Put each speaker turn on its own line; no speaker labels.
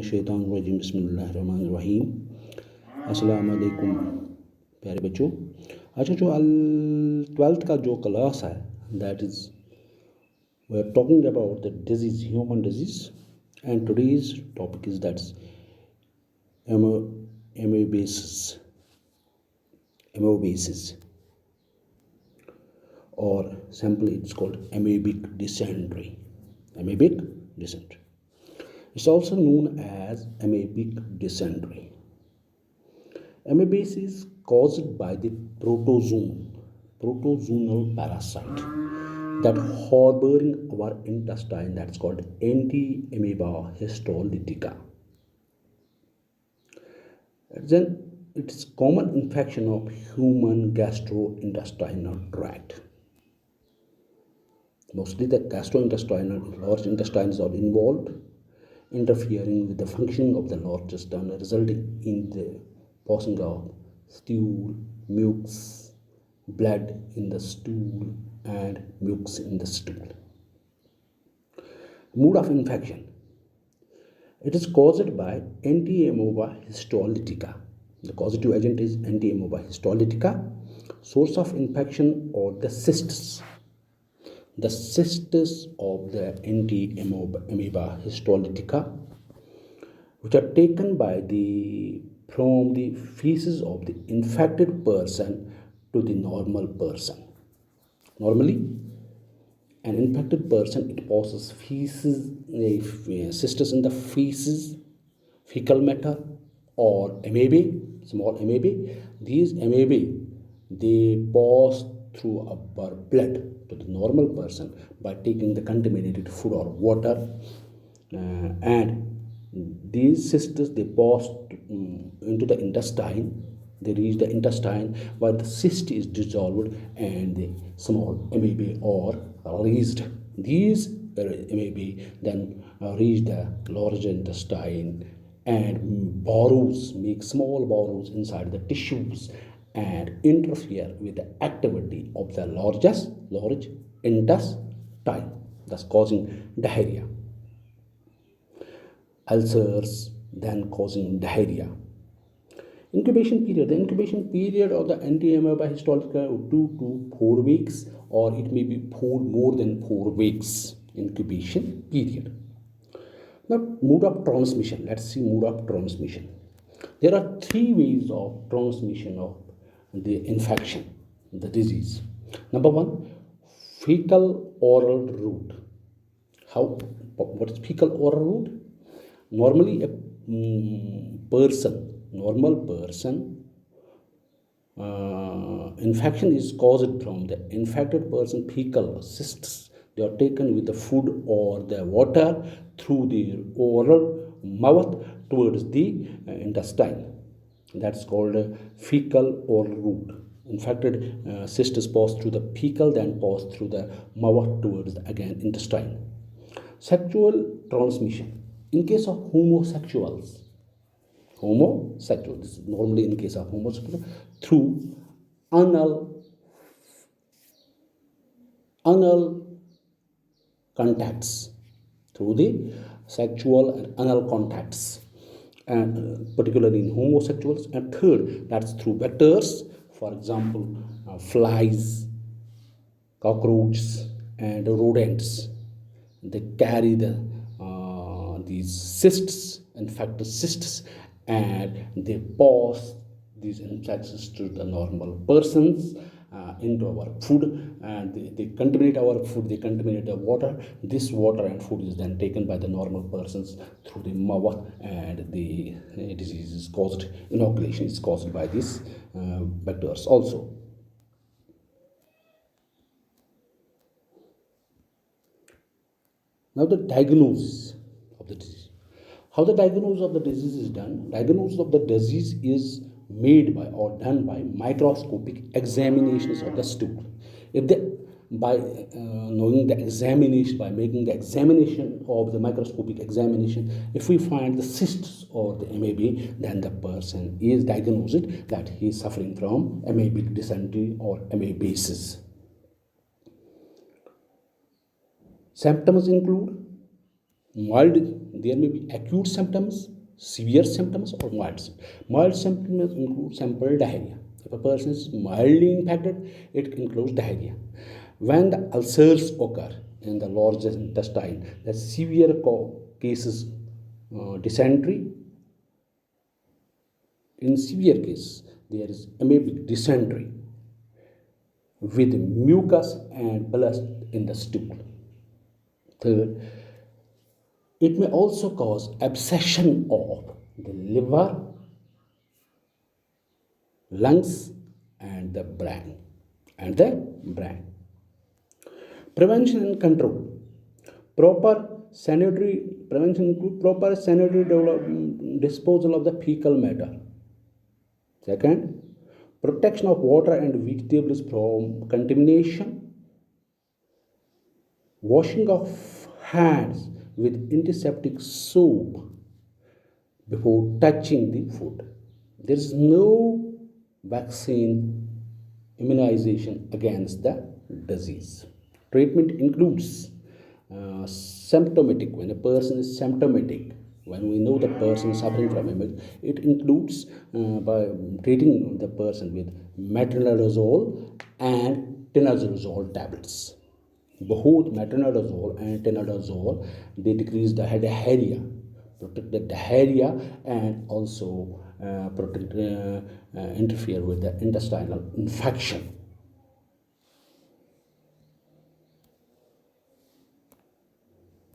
शैतानुर्रजीम बिस्मिल्लाहिर्रहमानिर्रहीम। अस्सलाम वालेकुम प्यारे बच्चों। अच्छा, जो 12th का जो क्लास है that is we are talking about the disease, human disease, and today's topic is that's amoebiasis or simply it's called amoebic dysentery. Amoebic dysentery. It's also known as amoebic dysentery. Amoebasis is caused by the protozoonal parasite that harboring our intestine, that's called Anti-amoeba histolytica. It's common infection of human gastrointestinal tract. Mostly the gastrointestinal large intestines are involved, interfering with the functioning of the large intestine, resulting in the passing of stool, mucus, blood in the stool, and mucus in the stool. Mode of infection. It is caused by Anti-amoeba histolytica. The causative agent is Anti-amoeba histolytica. Source of infection or the cysts. The cysts of the Anti-amoeba histolytica, which are taken from the feces of the infected person to the normal person. Normally, an infected person, it passes feces, cysts in the feces, fecal matter, or amoebae, small amoebae. These amoebae, they pass through our blood to the normal person by taking the contaminated food or water, and these cysts, they pass into the intestine. They reach the intestine where the cyst is dissolved and the small amoebae are released. These amoebae then reach the large intestine and make small burrows inside the tissues and interfere with the activity of the large intestine, thus causing diarrhea. Ulcers, then causing diarrhea. Incubation period. The incubation period of the Anti-amoeba histolytica 2 to 4 weeks, or it may be more than 4 weeks incubation period. Now, mode of transmission. Let's see mode of transmission. There are 3 ways of transmission of the infection, the disease. Number 1, fecal oral route. What is fecal oral route? Normally, a normal person, infection is caused from the infected person fecal cysts. They are taken with the food or the water through the oral mouth towards the intestine. That's called fecal oral route. Infected cysts pass through the fecal, then pass through the mouth towards the, again, intestine. Sexual transmission. In case of homosexuals, this is normally in case of homosexual, through anal contacts, through the sexual and anal contacts, and particularly in homosexuals. And third, that's through vectors, for example, flies, cockroaches, and rodents. They carry these cysts, infected cysts, and they pass these infections to the normal persons, into our food, and they contaminate our food, they contaminate the water. This water and food is then taken by the normal persons through the mouth, and the disease is caused, inoculation is caused by these vectors also. Now, the diagnosis of the disease. How the diagnosis of the disease is done? Diagnosis of the disease is made by or done by microscopic examinations of the stool. By knowing the examination, by making the examination of the microscopic examination, if we find the cysts or the amoebae, then the person is diagnosed that he is suffering from amoebic dysentery or amoebasis. Symptoms include Mild, there may be acute symptoms, severe symptoms, or mild symptoms include simple diarrhea. If a person is mildly infected, it includes diarrhea. When the ulcers occur in the large intestine, the severe cases, dysentery. In severe cases, there is amoebic dysentery with mucus and blood in the stool. Third, it may also cause abscession of the liver, lungs, and the brain. And the brain. Prevention and control. Proper sanitary prevention include proper sanitary disposal of the fecal matter. Second, protection of water and vegetables from contamination. Washing of hands with antiseptic soap before touching the food. There is no vaccine immunization against the disease. Treatment includes symptomatic, when a person is symptomatic, when we know the person is suffering from MS, it includes by treating the person with metronidazole and tenazolazole tablets. Both metronidazole and tenazolazole, they decrease the diarrhea, protect the diarrhea, and also interfere with the intestinal infection.